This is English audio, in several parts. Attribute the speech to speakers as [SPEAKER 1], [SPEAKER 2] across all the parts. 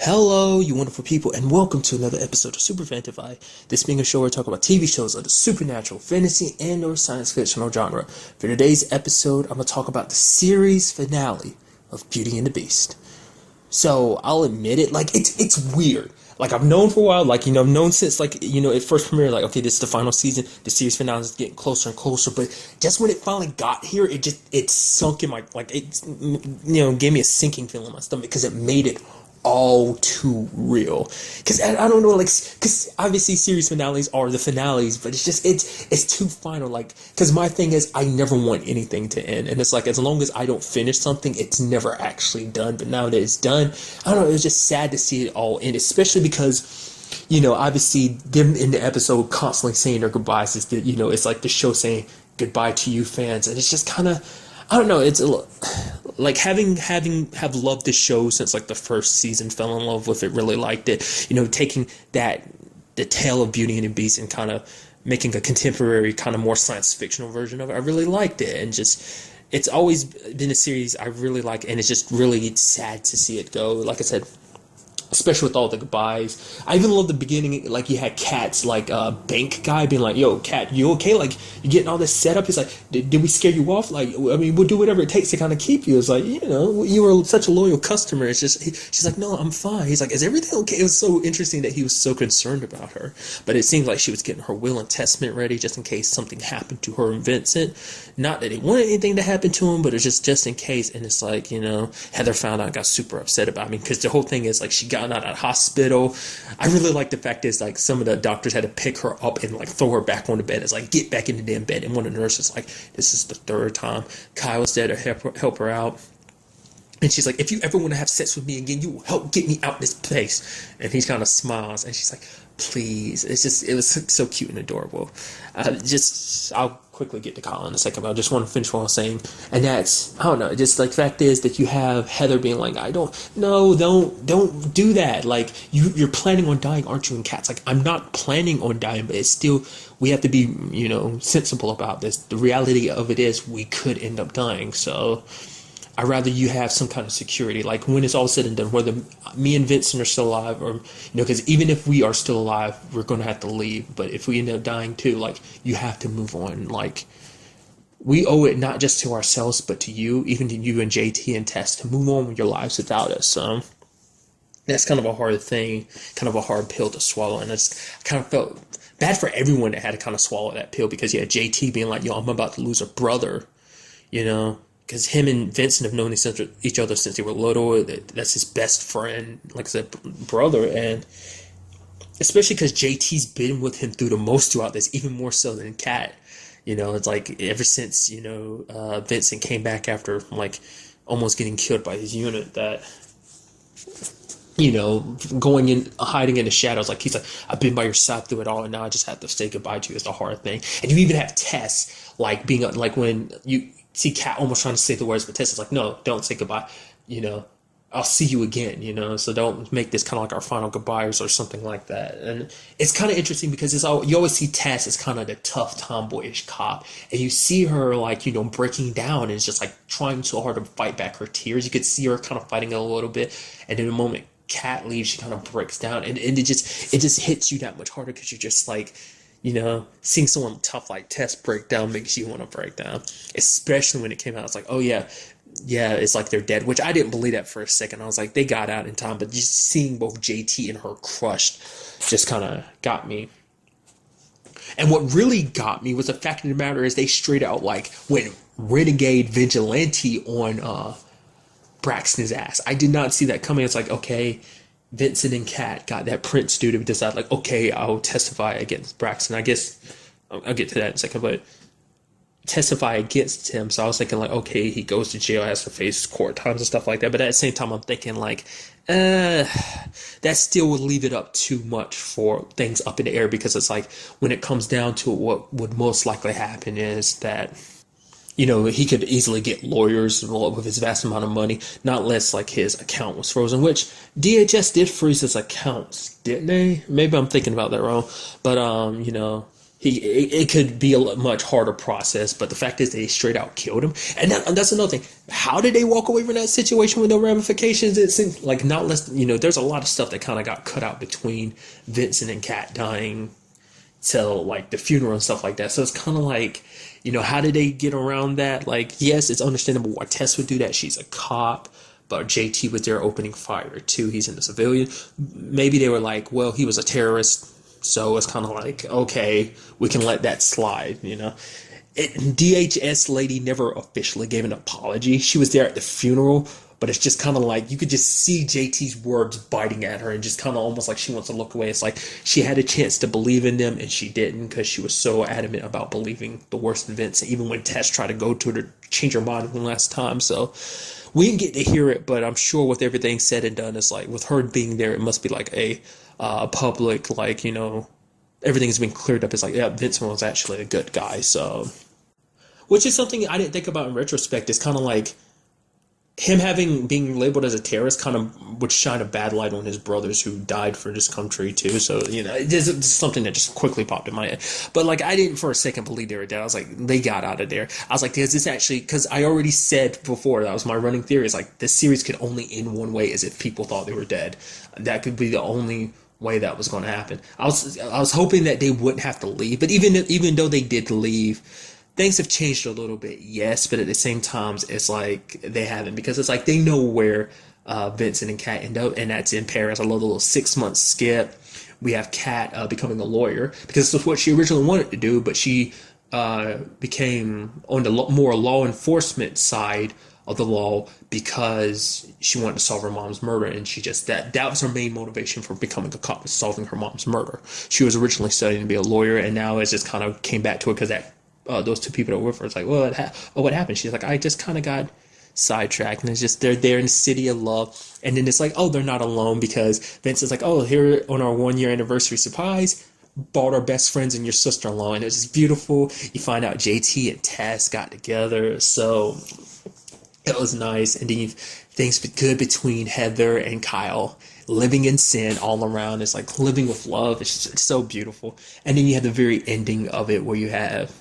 [SPEAKER 1] Hello, you wonderful people, and welcome to another episode of Super-Fanta-Fi. This being a show where I talk about TV shows of the supernatural, fantasy, and or science fictional genre. For today's episode, I'm going to talk about the series finale of Beauty and the Beast. So, I'll admit it, it's weird. I've known for a while, I've known since, it first premiered, okay, this is the final season, the series finale is getting closer and closer, but just when it finally got here, it sunk in gave me a sinking feeling in my stomach, because it made it all too real. Because I don't know, because obviously series finales are the finales, but it's too final. Because my thing is, I never want anything to end, and it's as long as I don't finish something, it's never actually done. But now that it's done, I don't know, it was just sad to see it all end, especially because obviously them in the episode constantly saying their goodbyes is that, it's like the show saying goodbye to you fans, and it's just kind of, I don't know, it's having loved this show since the first season, fell in love with it, really liked it, taking the tale of Beauty and the Beast and kind of making a contemporary kind of more science fictional version of it. I really liked it, and just, it's always been a series I really like, and it's just really sad to see it go. Like I said, especially with all the goodbyes. I even love the beginning, you had Kat's, bank guy being like, yo, Kat, you okay? You getting all this set up? He's like, did we scare you off? We'll do whatever it takes to kind of keep you. It's you were such a loyal customer. It's just, she's like, no, I'm fine. He's like, is everything okay? It was so interesting that he was so concerned about her. But it seemed like she was getting her will and testament ready just in case something happened to her and Vincent. Not that he wanted anything to happen to him, but it's just in case. And it's Heather found out and got super upset about me, because the whole thing is, she got out of hospital. I really like the fact is, some of the doctors had to pick her up and throw her back on the bed. It's get back in the damn bed. And one of the nurses this is the third time. Kyle's there to help her out. And she's like, if you ever want to have sex with me again, you will help get me out this place. And he kind of smiles, and she's like, please. It was so cute and adorable. I'll quickly get to Kyle in a second, but I just want to finish what I was saying. And that's, I don't know, just the fact is that you have Heather being like, don't do that. You're planning on dying, aren't you? And Kat's like, I'm not planning on dying, but it's still, we have to be, sensible about this. The reality of it is we could end up dying. So I'd rather you have some kind of security, when it's all said and done, whether me and Vincent are still alive, or, because even if we are still alive, we're going to have to leave. But if we end up dying too, you have to move on. We owe it not just to ourselves, but to you, even to you and JT and Tess, to move on with your lives without us. So that's kind of a hard thing, kind of a hard pill to swallow. And I kind of felt bad for everyone that had to kind of swallow that pill, because you had JT being like, yo, I'm about to lose a brother, because him and Vincent have known each other since they were little. That's his best friend, like I said, brother. And especially because JT's been with him through the most throughout this, even more so than Kat. It's ever since, Vincent came back after, almost getting killed by his unit, that, going in, hiding in the shadows. He's like, I've been by your side through it all, and now I just have to say goodbye to you. It's the hard thing. And you even have Tess, being, when you see Kat almost trying to say the words, but Tess is like, no, don't say goodbye. I'll see you again, so don't make this kind of our final goodbyes or something like that. And it's kind of interesting because you always see Tess as kind of the tough, tomboyish cop. And you see her, breaking down, and it's just, trying so hard to fight back her tears. You could see her kind of fighting a little bit. And in the moment Kat leaves, she kind of breaks down. And it just hits you that much harder, because you're just seeing someone tough like Tess break down makes you want to break down. Especially when it came out, it's like, oh yeah, it's they're dead, which I didn't believe that for a second. I was like, they got out in time, but just seeing both JT and her crushed just kind of got me. And what really got me was the fact of the matter is they straight out went renegade vigilante on Braxton's ass. I did not see that coming. It's okay, Vincent and Kat got that prince dude to decide, okay, I'll testify against Braxton. I guess I'll get to that in a second, but testify against him. So I was thinking, okay, he goes to jail, has to face court times and stuff like that. But at the same time, I'm thinking, that still would leave it up too much for things up in the air, because it's when it comes down to it, what would most likely happen is that, he could easily get lawyers with his vast amount of money, not less his account was frozen, which DHS did freeze his accounts, didn't they? Maybe I'm thinking about that wrong. But, it could be a much harder process, but the fact is they straight out killed him, and that's another thing. How did they walk away from that situation with no ramifications? It seems like not less. There's a lot of stuff that kind of got cut out between Vincent and Kat dying till like the funeral and stuff like that. So it's kind of like, how did they get around that? Like, yes, it's understandable why Tess would do that. She's a cop. But JT was there opening fire too. He's in the civilian. Maybe they were like, well, he was a terrorist. So it's kind of like, okay, we can let that slide, DHS lady never officially gave an apology. She was there at the funeral, but it's just kind of like you could just see JT's words biting at her and just kind of almost like she wants to look away. It's like she had a chance to believe in them and she didn't because she was so adamant about believing the worst in Vince, even when Tess tried to go to her to change her mind one last time. So we didn't get to hear it, but I'm sure with everything said and done, it's like with her being there, it must be like a public, like, everything has been cleared up. It's like, yeah, Vince was actually a good guy. So, which is something I didn't think about in retrospect. It's kind of like him being labeled as a terrorist kind of would shine a bad light on his brothers who died for this country too. So, it's something that just quickly popped in my head. But like, I didn't for a second believe they were dead. I was like, they got out of there. I was like, is this actually, because I already said before, that was my running theory, is like, this series could only end one way, is if people thought they were dead. That could be the only way that was going to happen. I was hoping that they wouldn't have to leave, but even though they did leave, things have changed a little bit, yes, but at the same time, it's like they haven't, because it's like they know where Vincent and Kat end up, and that's in Paris. I love the little 6-month skip. We have Kat becoming a lawyer, because this is what she originally wanted to do, but she became on the more law enforcement side of the law because she wanted to solve her mom's murder, and she just that was her main motivation for becoming a cop, was solving her mom's murder. She was originally studying to be a lawyer, and now it just kind of came back to her because that those two people that were with her, it's like, well, what happened? She's like, I just kind of got sidetracked, and it's just they're there in the city of love, and then it's like, oh, they're not alone, because Vince is like, oh, here on our 1-year anniversary surprise, brought our best friends and your sister-in-law, and it's just beautiful. You find out JT and Tess got together, so it was nice. And then things good between Heather and Kyle, living in sin all around. It's like living with love. It's so beautiful. And then you have the very ending of it where you have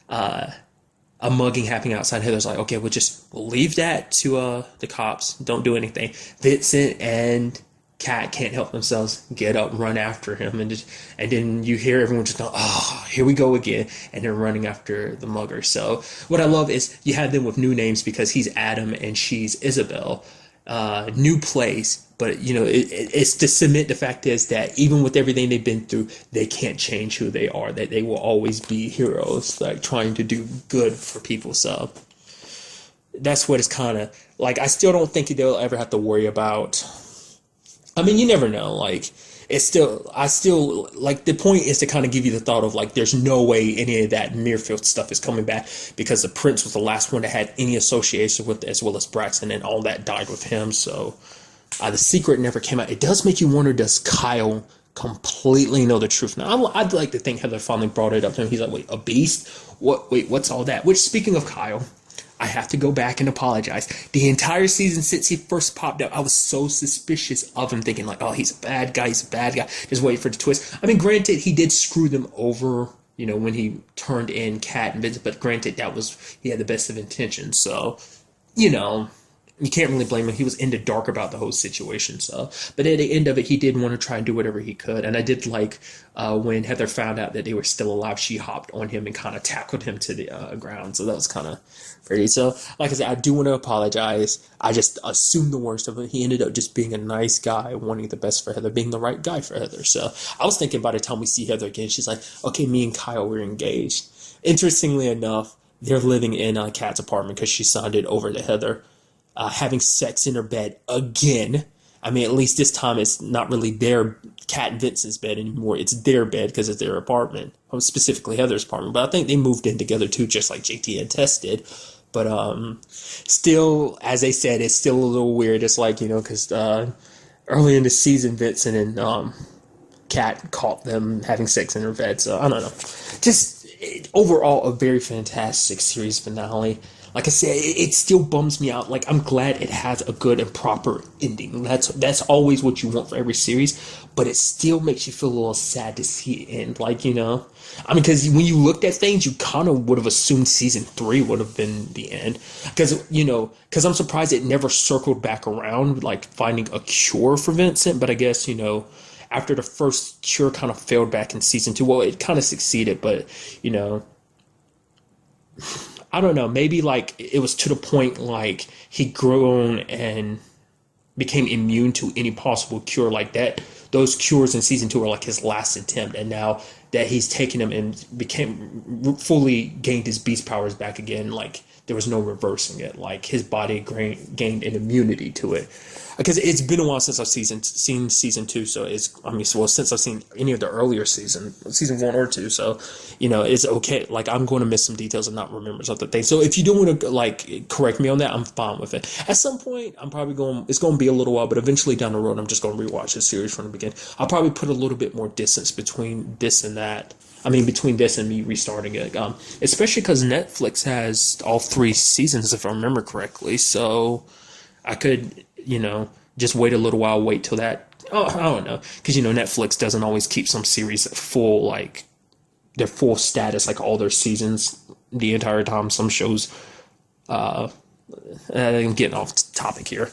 [SPEAKER 1] a mugging happening outside. Heather's like, okay, we'll leave that to the cops. Don't do anything. Vincent and Kat can't help themselves, get up, run after him, and then you hear everyone just go, oh, here we go again, and they're running after the mugger. So what I love is you have them with new names, because he's Adam and she's Isabel. New place, but it's to cement the fact is that even with everything they've been through, they can't change who they are, that they will always be heroes, like trying to do good for people. So that's what it's kind of like. I still don't think they'll ever have to worry about, I mean, you never know, like I still like, the point is to kind of give you the thought of like, there's no way any of that Muirfield stuff is coming back, because the prince was the last one that had any association with it, as well as Braxton, and all that died with him. So the secret never came out. It does make you wonder, does Kyle completely know the truth now? I'd like to think Heather finally brought it up to him. He's like, wait, a beast? What's all that? Which, speaking of Kyle, I have to go back and apologize. The entire season since he first popped up, I was so suspicious of him, thinking like, oh, he's a bad guy, just waiting for the twist. I mean, granted, he did screw them over, when he turned in Kat and Vince, but granted, he had the best of intentions, so, you can't really blame him. He was in the dark about the whole situation. So, but at the end of it, he did want to try and do whatever he could. And I did like when Heather found out that they were still alive, she hopped on him and kind of tackled him to the ground. So that was kind of pretty. So, like I said, I do want to apologize. I just assumed the worst of it. He ended up just being a nice guy, wanting the best for Heather, being the right guy for Heather. So I was thinking by the time we see Heather again, she's like, okay, me and Kyle, we're engaged. Interestingly enough, they're living in Kat's apartment because she signed it over to Heather. Having sex in her bed again. I mean, at least this time it's not really their Kat and Vincent's bed anymore. It's their bed because it's their apartment. Specifically Heather's apartment. But I think they moved in together too, just like JT and Tess did. But still, as they said, it's still a little weird. It's like, because early in the season, Vincent and Kat caught them having sex in her bed. So I don't know. Just overall, a very fantastic series finale. like I said, it still bums me out. Like, I'm glad it has a good and proper ending. That's always what you want for every series, but it still makes you feel a little sad to see it end. Like, I mean, because when you looked at things, you kind of would have assumed season 3 would have been the end. Because I'm surprised it never circled back around, like finding a cure for Vincent. But I guess, after the first cure kind of failed back in season 2, well, it kind of succeeded, but, I don't know, maybe like it was to the point like he grown and became immune to any possible cure like that. Those cures in season 2 are like his last attempt, and now that he's taken them and became fully gained his beast powers back again, like there was no reversing it. Like his body gained an immunity to it. Because it's been a while since I've seen season 2, so since I've seen any of the earlier season 1 or 2, so it's okay. Like, I'm going to miss some details and not remember some other things. So if you do want to like correct me on that, I'm fine with it. At some point, it's going to be a little while, but eventually down the road, I'm just going to rewatch the series from the beginning. I'll probably put a little bit more distance between this and that. I mean, between this and me restarting it, especially because Netflix has all 3 seasons, if I remember correctly. So I could, just wait a little while, wait till that. Oh, I don't know, because Netflix doesn't always keep some series full, like their full status, like all their seasons the entire time. Some shows, I'm getting off topic here.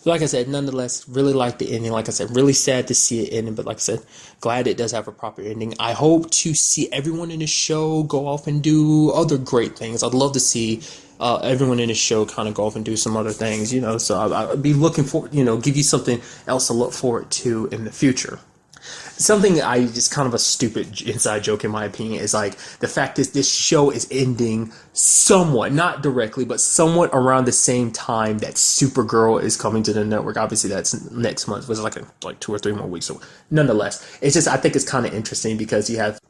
[SPEAKER 1] Like I said, nonetheless, really like the ending. Like I said, really sad to see it ending, but like I said, glad it does have a proper ending. I hope to see everyone in the show go off and do other great things. I'd love to see everyone in the show kind of go off and do some other things, so I'd be looking for, give you something else to look forward to in the future. Something just kind of a stupid inside joke in my opinion is like the fact that this show is ending somewhat, not directly, but somewhat around the same time that Supergirl is coming to the network. Obviously that's next month, was like 2 or 3 more weeks. So nonetheless, I think it's kind of interesting because you have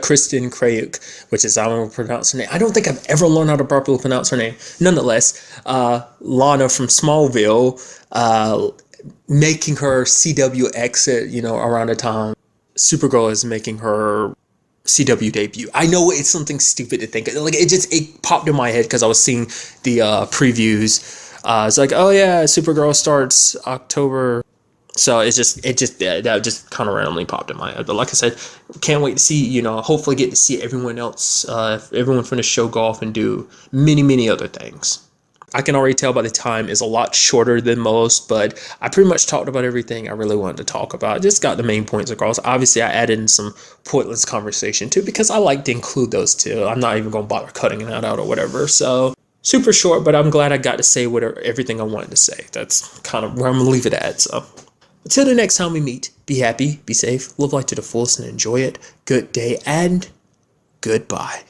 [SPEAKER 1] Kristen Krayuk, which is, I don't know how to pronounce her name. I don't think I've ever learned how to properly pronounce her name. Nonetheless, Lana from Smallville, making her CW exit, around the time Supergirl is making her CW debut. I know it's something stupid to think. Like, it popped in my head because I was seeing the previews. It's like, oh yeah, Supergirl starts October. So that just kind of randomly popped in my head. But like I said, can't wait to see, hopefully get to see everyone else, everyone from the show go off and do many, many other things. I can already tell by the time is a lot shorter than most, but I pretty much talked about everything I really wanted to talk about. Just got the main points across. Obviously, I added in some pointless conversation too, because I like to include those too. I'm not even going to bother cutting that out or whatever. So super short, but I'm glad I got to say everything I wanted to say. That's kind of where I'm going to leave it at. So until the next time we meet, be happy, be safe, live life to the fullest and enjoy it. Good day and goodbye.